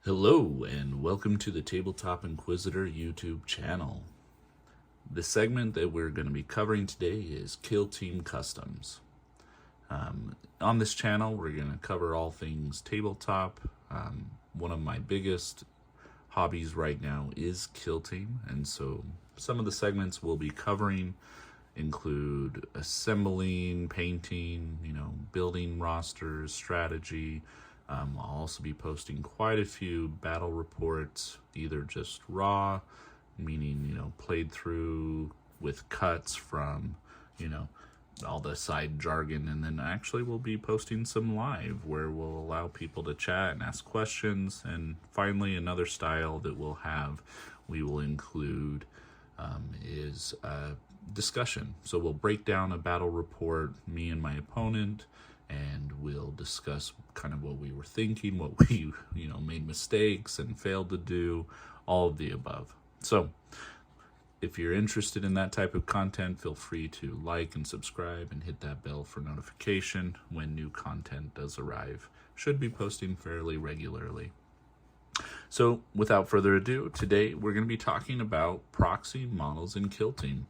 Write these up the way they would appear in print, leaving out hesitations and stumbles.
Hello and welcome to the Tabletop Inquisitor YouTube channel. The segment that we're going to be covering today is Kill Team Customs. On this channel we're going to cover all things tabletop. One of my biggest hobbies right now is Kill Team, and so some of the segments we'll be covering include assembling, painting, building rosters, strategy. I'll also be posting quite a few battle reports, either just raw, meaning, played through with cuts from, all the side jargon, and then actually we'll be posting some live where we'll allow people to chat and ask questions. And finally, another style that we will include is discussion. So we'll break down a battle report, me and my opponent, and we'll discuss kind of what we were thinking, what we, made mistakes and failed to do, all of the above. So if you're interested in that type of content, feel free to like and subscribe and hit that bell for notification when new content does arrive. Should be posting fairly regularly. So without further ado, today we're going to be talking about proxy models in Kill Team.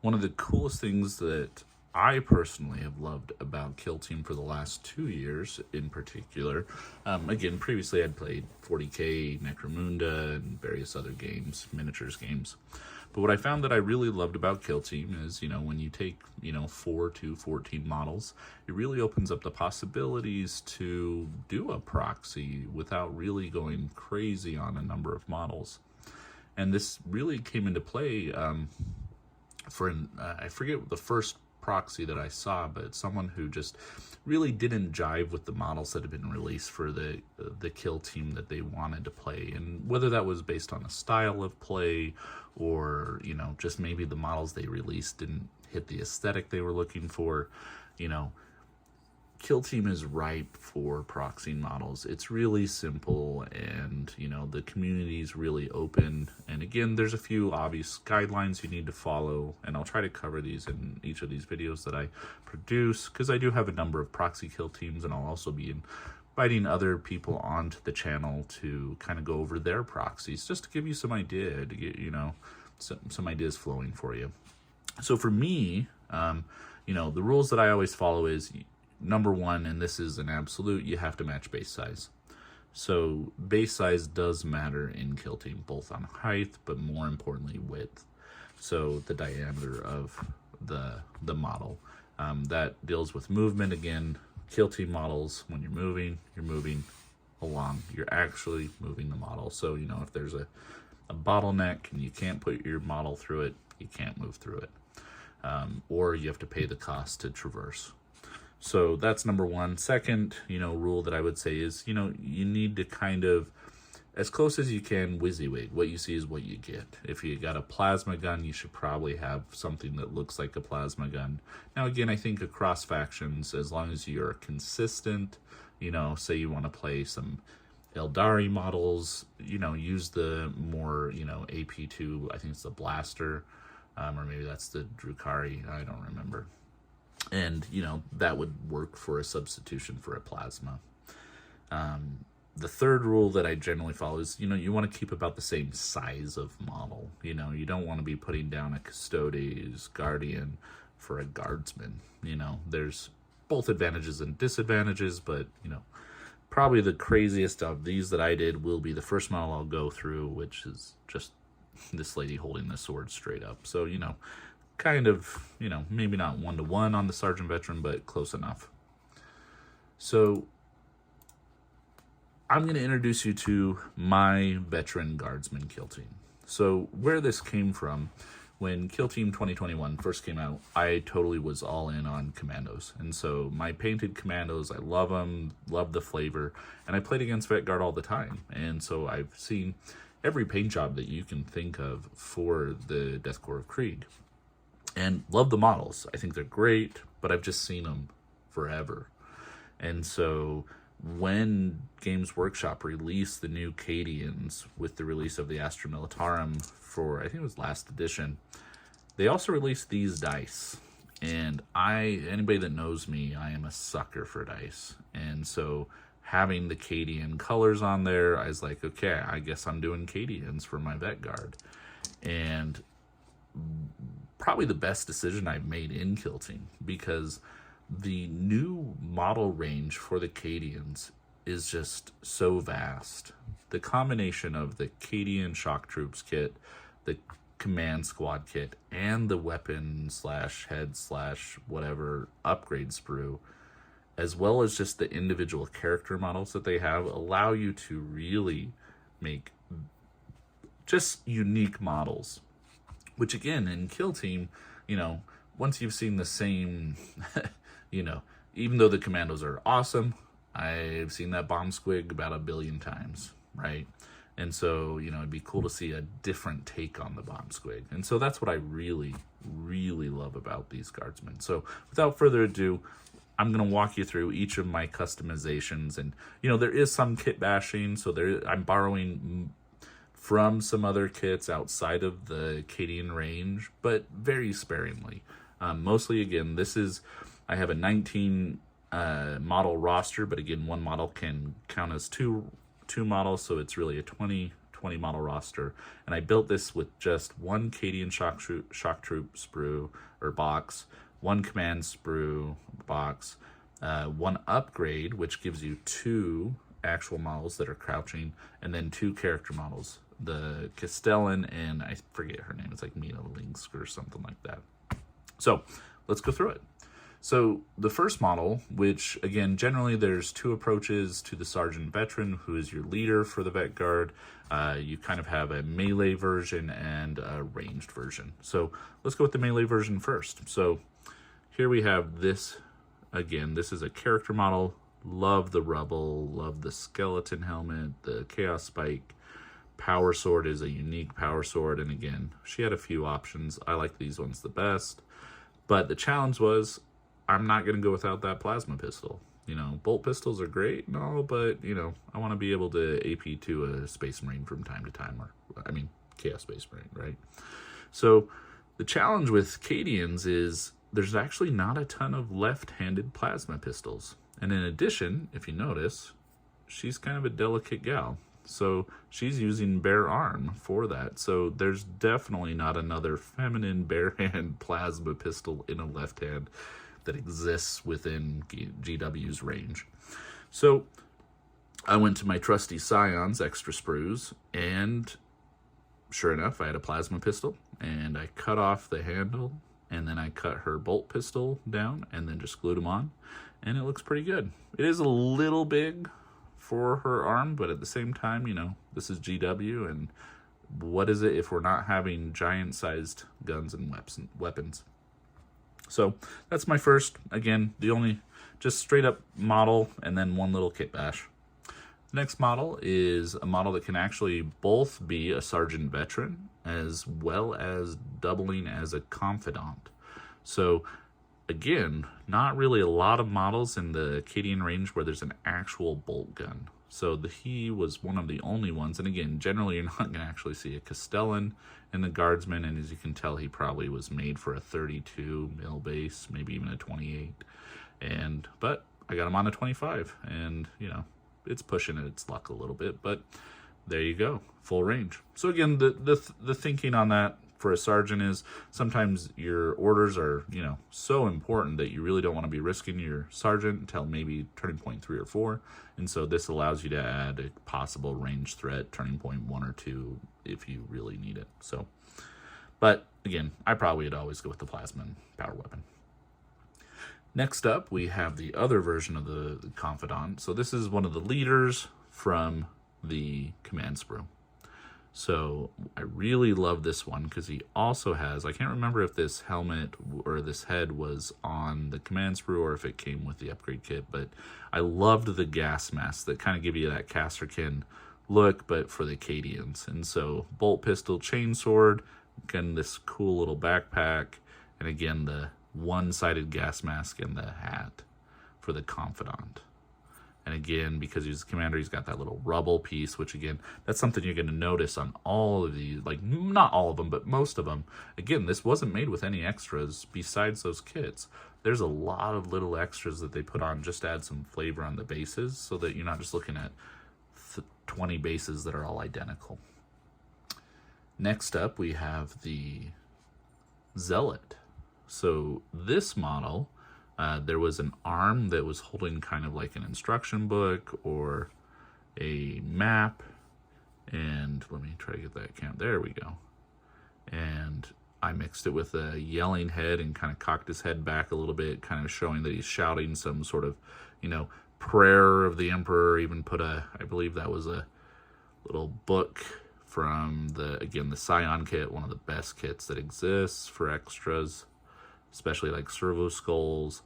One of the coolest things that I personally have loved about Kill Team for the last 2 years in particular. Again, previously I'd played 40k, Necromunda, and various other games, miniatures games. But what I found that I really loved about Kill Team is, when you take, 4 to 14 models, it really opens up the possibilities to do a proxy without really going crazy on a number of models. And this really came into play I forget the first proxy that I saw, but someone who just really didn't jive with the models that had been released for the Kill Team that they wanted to play, and whether that was based on a style of play or just maybe the models they released didn't hit the aesthetic they were looking for. Kill Team is ripe for proxy models. It's really simple, and the community is really open. And again, there's a few obvious guidelines you need to follow, and I'll try to cover these in each of these videos that I produce, because I do have a number of proxy kill teams, and I'll also be inviting other people onto the channel to kind of go over their proxies, just to give you some idea, to get some ideas flowing for you. So for me, the rules that I always follow is, number one, and this is an absolute, you have to match base size. So base size does matter in Kill Team, both on height, but more importantly, width. So the diameter of the model. That deals with movement. Again, Kill Team models, when you're moving along. You're actually moving the model. So, if there's a bottleneck and you can't put your model through it, you can't move through it. Or you have to pay the cost to traverse. So that's number one. Second, rule that I would say is, you need to kind of, as close as you can, WYSIWYG. What you see is what you get. If you got a plasma gun, you should probably have something that looks like a plasma gun. Now, again, I think across factions, as long as you're consistent, say you want to play some Eldari models, use the more, AP2, I think it's the Blaster, or maybe that's the Drukhari, I don't remember. And, that would work for a substitution for a plasma. The third rule that I generally follow is, you want to keep about the same size of model. You don't want to be putting down a Custodes Guardian for a Guardsman. There's both advantages and disadvantages, but, probably the craziest of these that I did will be the first model I'll go through, which is just this lady holding the sword straight up. So, kind of, maybe not 1-to-1 on the Sergeant Veteran, but close enough. So I'm going to introduce you to my Veteran Guardsmen Kill Team. So where this came from, when Kill Team 2021 first came out, I totally was all in on commandos. And so my painted commandos, I love them, love the flavor, and I played against Vet Guard all the time. And so I've seen every paint job that you can think of for the Death Corps of Krieg. And love the models. I think they're great, but I've just seen them forever. And so when Games Workshop released the new Cadians with the release of the Astra Militarum for, I think it was last edition, they also released these dice. And anybody that knows me, I am a sucker for dice. And so having the Cadian colors on there, I was like, okay, I guess I'm doing Cadians for my Vet Guard. And probably the best decision I've made in Kill Team, because the new model range for the Cadians is just so vast. The combination of the Cadian Shock Troops kit, the Command Squad kit, and the weapon / head / whatever upgrade sprue, as well as just the individual character models that they have, allow you to really make just unique models. Which again, in Kill Team, you know, once you've seen the same, you know, even though the commandos are awesome, I've seen that bomb squig about 1 billion times, right? And so, you know, it'd be cool to see a different take on the bomb squig. And so that's what I really, really love about these guardsmen. So without further ado, I'm going to walk you through each of my customizations. And, you know, there is some kit bashing, so I'm borrowing from some other kits outside of the Cadian range, but very sparingly. Mostly, again, I have a 19 model roster, but again, one model can count as two models, so it's really a 20 model roster. And I built this with just one Cadian shock troop sprue or box, one command sprue box, one upgrade, which gives you 2 actual models that are crouching, and then 2 character models, the Castellan and I forget her name, it's like Mina Linsk or something like that. So let's go through it. So the first model, which again, generally there's 2 approaches to the Sergeant Veteran, who is your leader for the Vet Guard. You kind of have a melee version and a ranged version. So let's go with the melee version first. So here we have this, again, this is a character model. Love the rubble, love the skeleton helmet, the chaos spike. Power sword is a unique power sword, and again, she had a few options. I like these ones the best. But the challenge was, I'm not going to go without that plasma pistol. You know, bolt pistols are great and all, but, you know, I want to be able to AP to a Space Marine from time to time, Chaos Space Marine, right? So the challenge with Cadians is there's actually not a ton of left-handed plasma pistols. And in addition, if you notice, she's kind of a delicate gal. So she's using bare arm for that. So there's definitely not another feminine bare hand plasma pistol in a left hand that exists within GW's range. So I went to my trusty Scions extra sprues, and sure enough, I had a plasma pistol, and I cut off the handle, and then I cut her bolt pistol down, and then just glued them on, and it looks pretty good. It is a little big for her arm, but at the same time, you know, this is GW, and what is it if we're not having giant-sized guns and weapons? So that's my first, again, the only just straight up model and then one little kit bash. The next model is a model that can actually both be a Sergeant Veteran as well as doubling as a Confidant. So again, not really a lot of models in the Cadian range where there's an actual bolt gun. So he was one of the only ones, and again, generally you're not going to actually see a Castellan in the Guardsman, and as you can tell, he probably was made for a 32 mil base, maybe even a 28. But I got him on a 25, and you know, it's pushing its luck a little bit, but there you go, full range. So again, the thinking on that for a sergeant is sometimes your orders are, you know, so important that you really don't want to be risking your sergeant until maybe turning point 3 or 4. And so this allows you to add a possible range threat, turning point 1 or 2, if you really need it. So, but again, I probably would always go with the plasma power weapon. Next up, we have the other version of the Confidant. So this is one of the leaders from the command sprue. So I really love this one because he also has, I can't remember if this helmet or this head was on the command sprue or if it came with the upgrade kit, but I loved the gas masks that kind of give you that Casterkin look, but for the Cadians. And so bolt pistol, chainsword, again, this cool little backpack, and again, the one-sided gas mask and the hat for the Confidant. And again, because he's a commander, he's got that little rubble piece, which again, that's something you're going to notice on all of these, like not all of them, but most of them. Again, this wasn't made with any extras besides those kits. there's a lot of little extras that they put on just to add some flavor on the bases so that you're not just looking at 20 bases that are all identical. Next up, we have the Zealot. So this model, there was an arm that was holding kind of like an instruction book or a map. And let me try to get that count. There we go. And I mixed it with a yelling head and kind of cocked his head back a little bit, kind of showing that he's shouting some sort of, prayer of the Emperor. Even put I believe that was a little book from the Scion kit, one of the best kits that exists for extras, especially like servo skulls.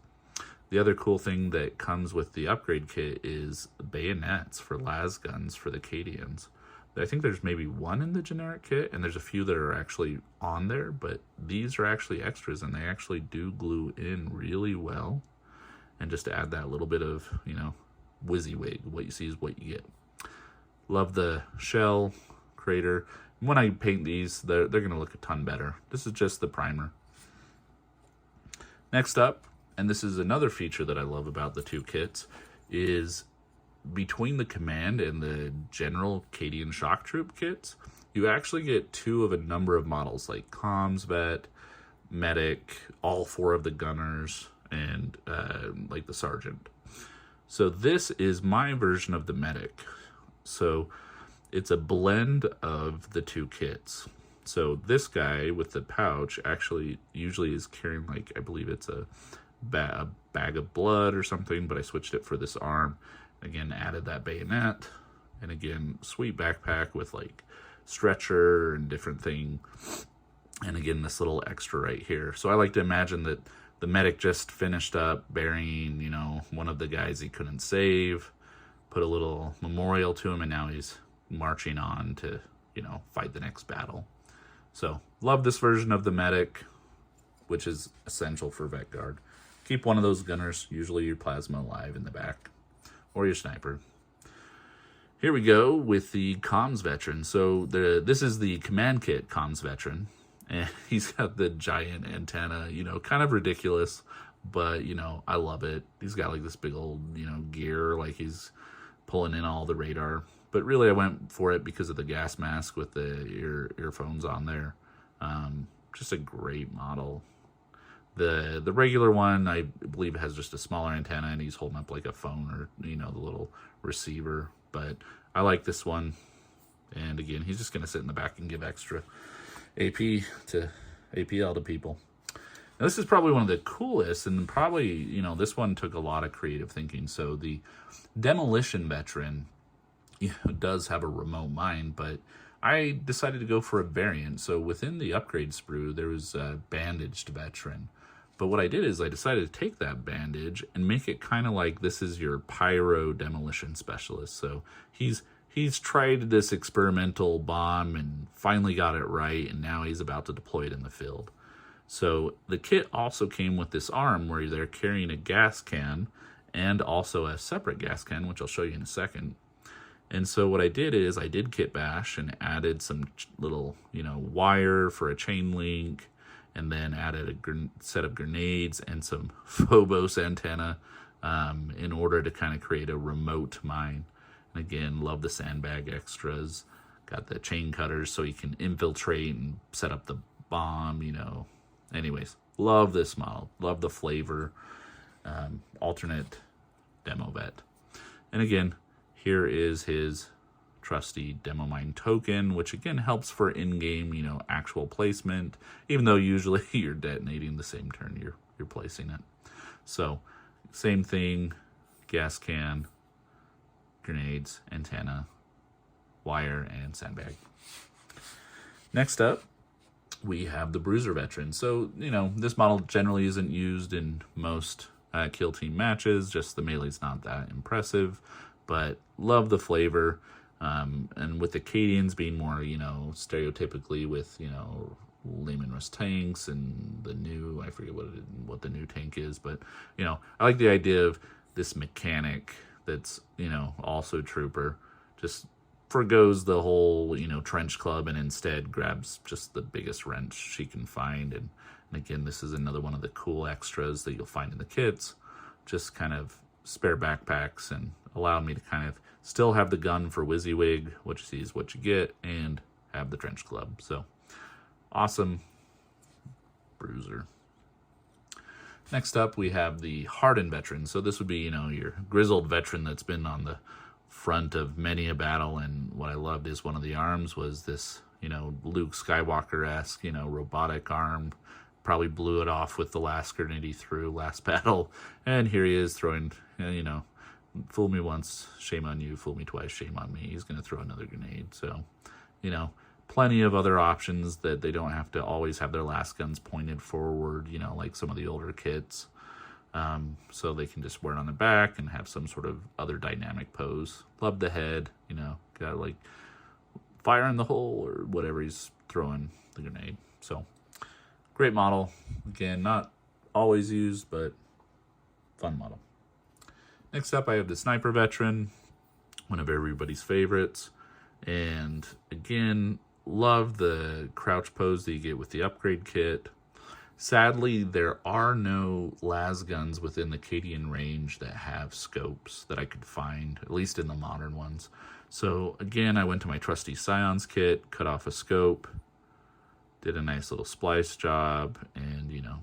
The other cool thing that comes with the upgrade kit is bayonets for las guns for the Cadians. I think there's maybe one in the generic kit, and there's a few that are actually on there, but these are actually extras, and they actually do glue in really well. And just to add that little bit of, WYSIWYG, what you see is what you get. Love the shell crater. When I paint these, they're going to look a ton better. This is just the primer. Next up, and this is another feature that I love about the two kits, is between the command and the general Cadian shock troop kits, you actually get two of a number of models like comms vet, medic, all four of the gunners, and like the sergeant. So this is my version of the medic. So it's a blend of the two kits. So this guy with the pouch actually usually is carrying, like, I believe it's a bag of blood or something, but I switched it for this arm. Again, added that bayonet, and again, sweet backpack with like stretcher and different thing. And again, this little extra right here. So I like to imagine that the medic just finished up burying, one of the guys he couldn't save, put a little memorial to him, and now he's marching on to, fight the next battle. So love this version of the medic, which is essential for Vet Guard. Keep one of those gunners, usually your plasma, alive in the back, or your sniper. Here we go with the comms veteran. So this is the command kit comms veteran, and he's got the giant antenna, kind of ridiculous, but I love it. He's got like this big old gear, like he's pulling in all the radar. But really I went for it because of the gas mask with the earphones on there. Just a great model. The regular one, I believe, has just a smaller antenna, and he's holding up like a phone or, the little receiver. But I like this one. And again, he's just going to sit in the back and give extra APL to people. Now, this is probably one of the coolest, and probably, this one took a lot of creative thinking. So the Demolition Veteran does have a remote mine, but I decided to go for a variant. So within the upgrade sprue, there was a bandaged veteran. But what I did is I decided to take that bandage and make it kind of like this is your pyro demolition specialist. So he's tried this experimental bomb and finally got it right, and now he's about to deploy it in the field. So the kit also came with this arm where they're carrying a gas can and also a separate gas can, which I'll show you in a second. And so what I did is I did kit bash and added some little, wire for a chain link, and then added a set of grenades and some Phobos antenna in order to kind of create a remote mine. And again, love the sandbag extras. Got the chain cutters so you can infiltrate and set up the bomb, Anyways, love this model. Love the flavor. Alternate demo vet. And again, here is his trusty demo mine token, which again helps for in-game, actual placement, even though usually you're detonating the same turn you're placing it. So same thing, gas can, grenades, antenna, wire, and sandbag. Next up, we have the Bruiser Veteran. So, this model generally isn't used in most kill team matches, just the melee's not that impressive, but love the flavor. And with the Cadians being more, stereotypically with, Lehman Russ tanks and the new, I forget what the new tank is, but, I like the idea of this mechanic that's, also trooper, just forgoes the whole, trench club and instead grabs just the biggest wrench she can find and And again, this is another one of the cool extras that you'll find in the kits. Just kind of spare backpacks and allow me to kind of still have the gun for WYSIWYG, what you see is what you get, and have the trench club. So awesome Bruiser. Next up, we have the Harden veteran. So this would be, your grizzled veteran that's been on the front of many a battle. And what I loved is one of the arms was this, Luke Skywalker-esque, robotic arm. Probably blew it off with the last grenade he threw last battle. And here he is throwing, fool me once, shame on you. Fool me twice, shame on me. He's going to throw another grenade. So, plenty of other options that they don't have to always have their last guns pointed forward, like some of the older kits. So they can just wear it on the back and have some sort of other dynamic pose. Love the head, got like fire in the hole or whatever he's throwing the grenade. So great model. Again, not always used, but fun model. Next up, I have the Sniper Veteran, one of everybody's favorites. And again, love the crouch pose that you get with the upgrade kit. Sadly, there are no las guns within the Cadian range that have scopes that I could find, at least in the modern ones. So again, I went to my trusty Scions kit, cut off a scope, did a nice little splice job, and,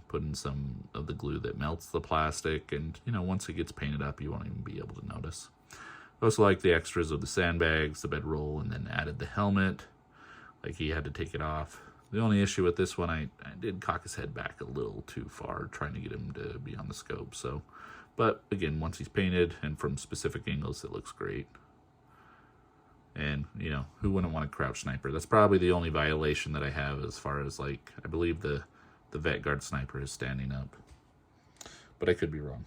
put in some of the glue that melts the plastic. And, once it gets painted up, you won't even be able to notice. I also like the extras of the sandbags, the bedroll, and then added the helmet. Like he had to take it off. The only issue with this one, I did cock his head back a little too far, trying to get him to be on the scope. So, but again, once he's painted and from specific angles, it looks great. And, who wouldn't want a crouch sniper? That's probably the only violation that I have as far as, I believe the Vet Guard sniper is standing up. But I could be wrong.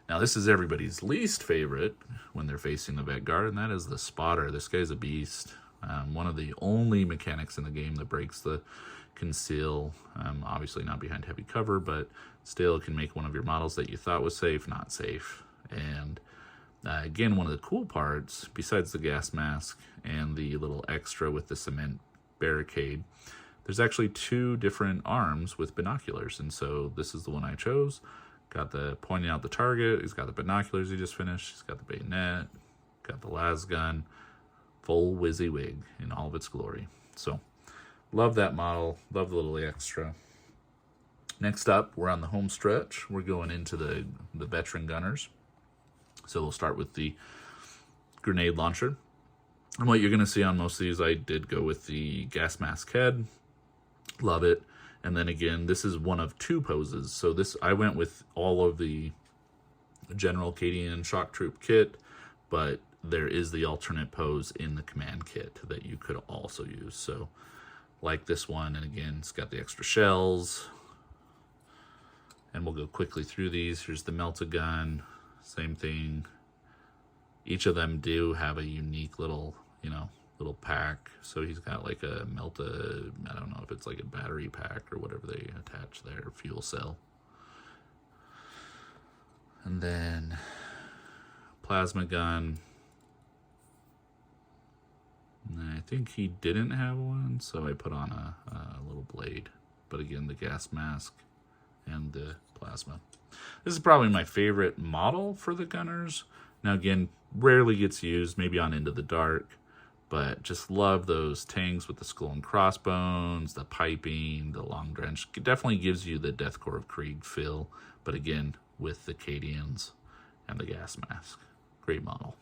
Now, this is everybody's least favorite when they're facing the Vet Guard, and that is the Spotter. This guy's a beast. One of the only mechanics in the game that breaks the conceal. Obviously not behind heavy cover, but still it can make one of your models that you thought was safe, not safe. And again, one of the cool parts, besides the gas mask and the little extra with the cement barricade, there's actually 2 different arms with binoculars. And so this is the one I chose. Got the pointing out the target. He's got the binoculars he just finished. He's got the bayonet. Got the las gun. Full WYSIWYG in all of its glory. So, love that model. Love the little extra. Next up, we're on the home stretch. We're going into the veteran gunners. So we'll start with the grenade launcher. And what you're going to see on most of these, I did go with the gas mask head. Love it. And then again, this is one of 2 poses. So I went with all of the general Cadian shock troop kit, but there is the alternate pose in the command kit that you could also use. So like this one, and again, it's got the extra shells. And we'll go quickly through these. Here's the melta gun, same thing. Each of them do have a unique little, little pack. So he's got like a melta, I don't know if it's like a battery pack or whatever they attach there, fuel cell. And then plasma gun. I think he didn't have one, so I put on a little blade. But again, the gas mask and the plasma. This is probably my favorite model for the gunners. Now again, rarely gets used, maybe on Into the Dark, but just love those tanks with the skull and crossbones, the piping, the long drench. It definitely gives you the Deathcore of Krieg feel, but again, with the Cadians and the gas mask. Great model.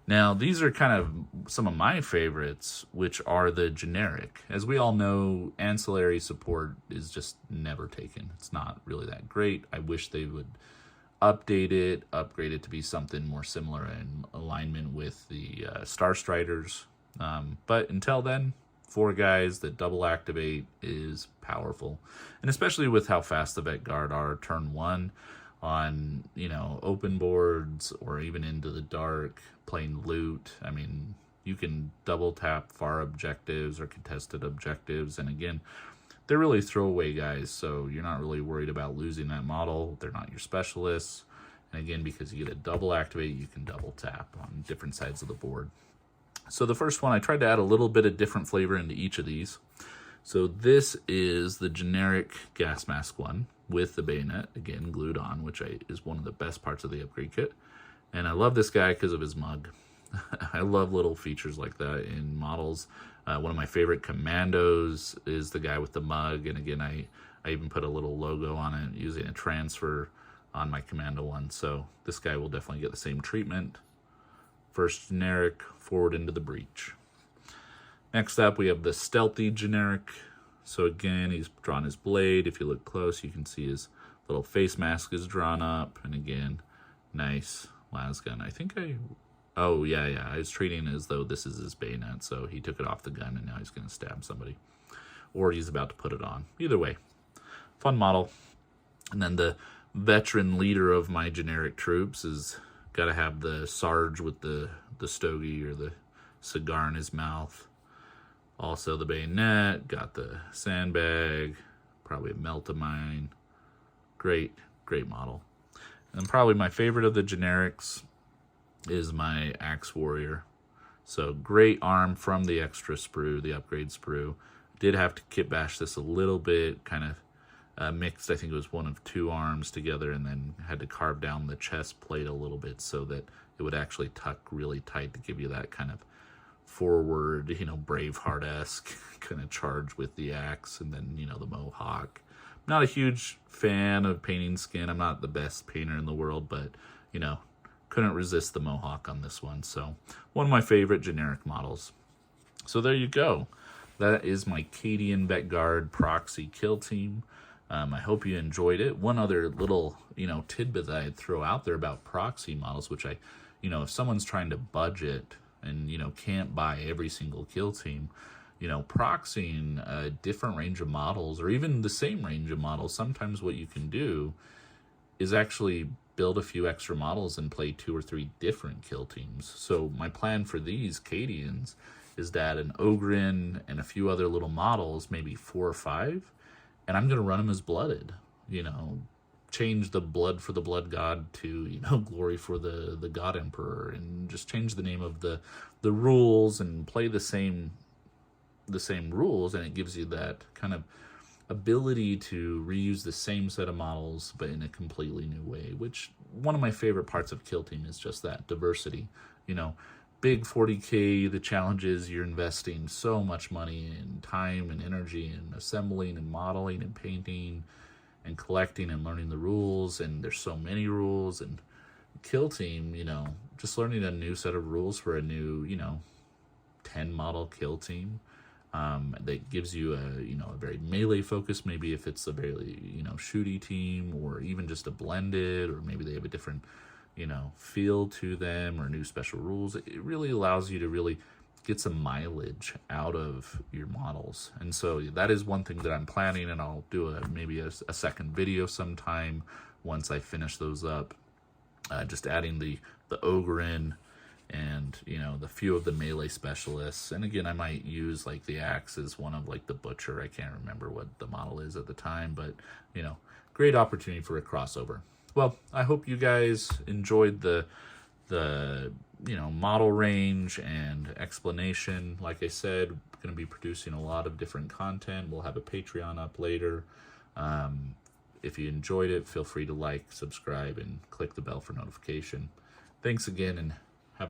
Now, these are kind of some of my favorites, which are the generic. As we all know, ancillary support is just never taken. It's not really that great. I wish they would update it, upgrade it to be something more similar in alignment with the Star Striders. But until then, 4 guys that double activate is powerful. And especially with how fast the Vet Guard are turn 1 on, open boards or even Into the Dark, playing loot. I mean, you can double tap far objectives or contested objectives. And again, they're really throwaway guys, so you're not really worried about losing that model. They're not your specialists. And again, because you get a double activate, you can double tap on different sides of the board. So the first one, I tried to add a little bit of different flavor into each of these. So this is the generic gas mask one with the bayonet, again, glued on, which is one of the best parts of the upgrade kit. And I love this guy because of his mug. I love little features like that in models. One of my favorite commandos is the guy with the mug. And again, I even put a little logo on it using a transfer on my commando one. So this guy will definitely get the same treatment. First generic, forward into the breach. Next up, we have the Stealthy generic. So again, he's drawn his blade. If you look close, you can see his little face mask is drawn up. And again, nice las gun. Oh, yeah. I was treating it as though this is his bayonet. So he took it off the gun and now he's going to stab somebody. Or he's about to put it on. Either way, fun model. And then the veteran leader of my generic troops is got to have the Sarge with the stogie or the cigar in his mouth. Also the bayonet, got the sandbag, probably a melt-a-mine. Great model. And probably my favorite of the generics is my Axe Warrior. So great arm from the extra sprue, the upgrade sprue. Did have to kit bash this a little bit, kind of mixed. I think it was one of two arms together, and then had to carve down the chest plate a little bit so that it would actually tuck really tight to give you that kind of forward, Braveheart-esque kind of charge with the axe, and then, the mohawk. I'm not a huge fan of painting skin. I'm not the best painter in the world, but, couldn't resist the mohawk on this one. So one of my favorite generic models. So there you go. That is my Cadian Vet Guard Proxy Kill Team. I hope you enjoyed it. One other little, tidbit that I'd throw out there about proxy models, which if someone's trying to budget and, can't buy every single kill team, proxying a different range of models or even the same range of models, sometimes what you can do is actually build a few extra models and play 2 or 3 different kill teams. So my plan for these Cadians is to add an Ogren and a few other little models, maybe 4 or 5, and I'm going to run them as blooded, change the blood for the blood god to, glory for the god emperor, and just change the name of the rules and play the same rules, and it gives you that kind of ability to reuse the same set of models but in a completely new way, which one of my favorite parts of Kill Team is just that diversity. Big 40K, the challenge is you're investing so much money and time and energy in assembling and modeling and painting and collecting and learning the rules, and there's so many rules. And Kill Team, just learning a new set of rules for a new 10 model kill team that gives you a very melee focus, maybe if it's a very shooty team, or even just a blended, or maybe they have a different feel to them or new special rules. It really allows you to really get some mileage out of your models. And so that is one thing that I'm planning, and I'll do maybe a second video sometime once I finish those up, just adding the ogre in, and the few of the melee specialists. And again, I might use like the axe as one of like the butcher. I can't remember what the model is at the time, but great opportunity for a crossover. Well, I hope you guys enjoyed the model range and explanation. Like I said, going to be producing a lot of different content. We'll have a Patreon up later. If you enjoyed it, feel free to like, subscribe, and click the bell for notification. Thanks again, and